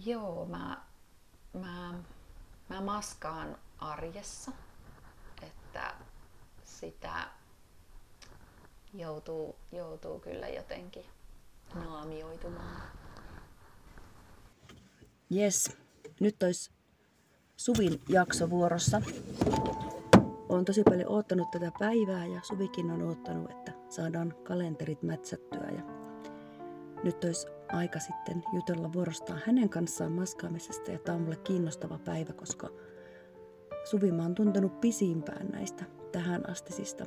Joo, mä, mä maskaan arjessa, että sitä joutuu kyllä jotenkin naamioitumaan. Jes, nyt olisi Suvin jakso vuorossa. Olen tosi paljon oottanut tätä päivää ja Suvikin on oottanut, että saadaan kalenterit mätsättyä. Ja nyt olisi aika sitten jutella vuorostaan hänen kanssaan maskaamisesta ja tämä on mulle kiinnostava päivä, koska Suvi mä oon tuntenut pisimpään näistä tähän astisista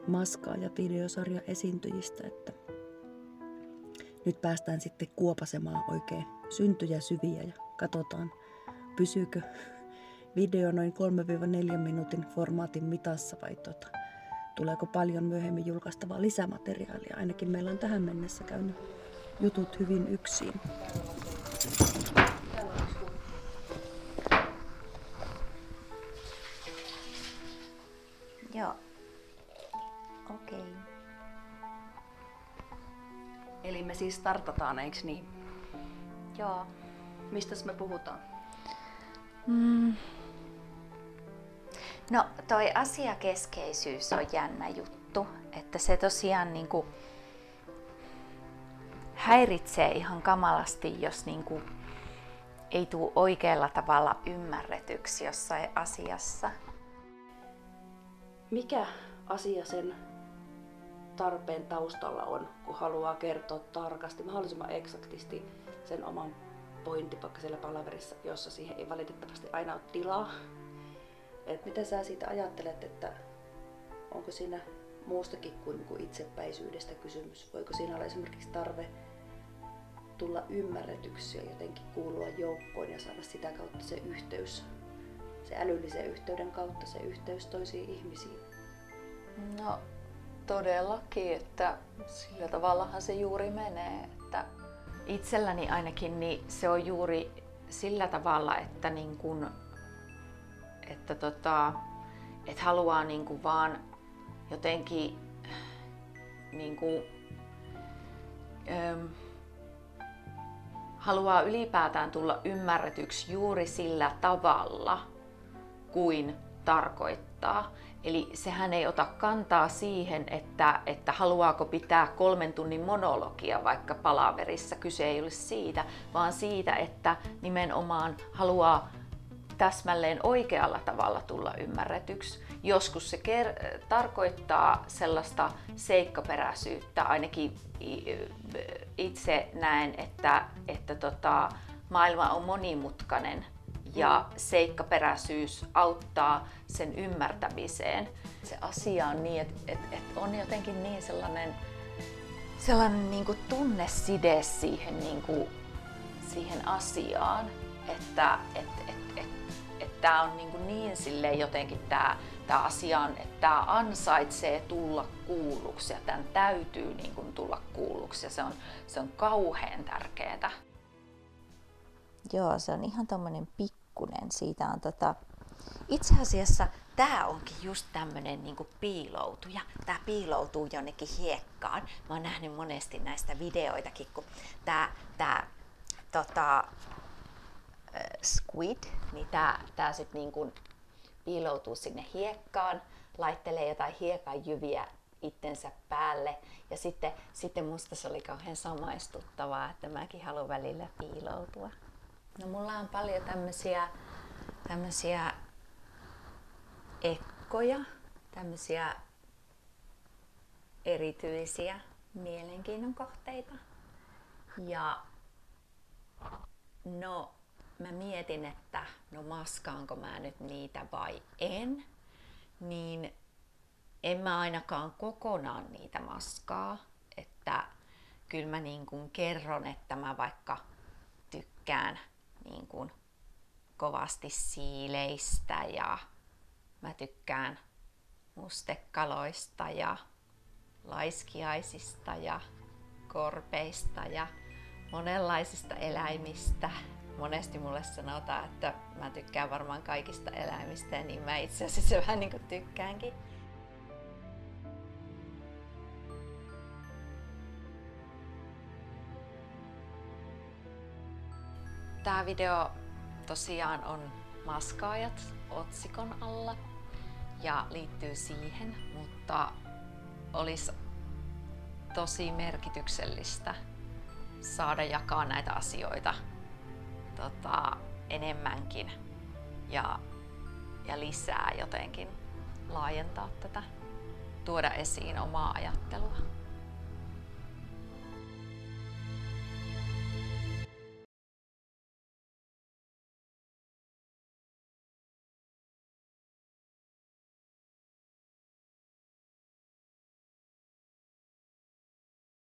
maskaa- ja videosarja-esiintyjistä, että nyt päästään sitten kuopasemaan oikein syntyjä syviä ja katsotaan, pysyykö video noin 3-4 minuutin formaatin mitassa vai tuleeko paljon myöhemmin julkaistavaa lisämateriaalia. Ainakin meillä on tähän mennessä käynyt jutut hyvin yksin. Joo. Okei. Okay. Eli me siis startataan, eikö niin? Joo. Mistäs me puhutaan? No toi asiakeskeisyys on jännä juttu, että se tosiaan niinku häiritsee ihan kamalasti, jos niinku ei tule oikealla tavalla ymmärretyksi jossain asiassa. Mikä asia sen tarpeen taustalla on, kun haluaa kertoa tarkasti, mahdollisimman eksaktisti sen oman pointin vaikka siellä palaverissa, jossa siihen ei valitettavasti aina ole tilaa? Et mitä sä siitä ajattelet, että onko siinä muustakin kuin itsepäisyydestä kysymys? Voiko siinä olla esimerkiksi tarve tulla ymmärretyksi ja jotenkin kuulua joukkoon ja saada sitä kautta se yhteys, se älyllisen yhteyden kautta se yhteys toisiin ihmisiin? No todellakin, että sillä tavallahan se juuri menee. Että Itselläni ainakin niin se on juuri sillä tavalla, että että haluaa vaan jotenkin haluaa ylipäätään tulla ymmärretyksi juuri sillä tavalla kuin tarkoittaa. Eli sehän ei ota kantaa siihen, että haluaako pitää 3 tunnin monologia vaikka palaverissa. Kyse ei ole siitä, vaan siitä, että nimenomaan haluaa täsmälleen oikealla tavalla tulla ymmärretyksi. Joskus se tarkoittaa sellaista seikkaperäisyyttä, ainakin itse näen, että maailma on monimutkainen ja seikkaperäisyys auttaa sen ymmärtämiseen. se asia on niin, että on jotenkin niin sellainen Tunneside siihen asiaan, että tämä on niin silleen jotenkin tämä asia on, että tämä ansaitsee tulla kuulluksi ja tämän täytyy tulla kuulluksi ja se on kauhean tärkeää. Joo, se on ihan tommonen pikkunen. Siitä on itse asiassa tää onkin just tämmönen piiloutuja. Tää piiloutuu jonnekin hiekkaan. Mä oon nähnyt monesti näistä videoitakin, kun tää squid, niin tää sit piiloutuu sinne hiekkaan, laittelee jotain hiekanjyviä itsensä päälle ja sitten musta se oli kauhean samaistuttavaa, että mäkin haluan välillä piiloutua. No mulla on paljon tämmösiä ekkoja, tämmösiä erityisiä mielenkiinnon kohteita. Ja no mä mietin, että no maskaanko mä nyt niitä vai en, niin en mä ainakaan kokonaan niitä maskaa, että kyllä mä kerron, että mä vaikka tykkään kovasti siileistä ja mä tykkään mustekaloista ja laiskiaisista ja korpeista ja monenlaisista eläimistä. Monesti mulle sanotaan, että mä tykkään varmaan kaikista eläimistä ja niin mä itse asiassa vähän tykkäänkin. Tää video tosiaan on maskaajat otsikon alla ja liittyy siihen, mutta olisi tosi merkityksellistä saada jakaa näitä asioita enemmänkin ja lisää jotenkin laajentaa tätä, tuoda esiin omaa ajattelua.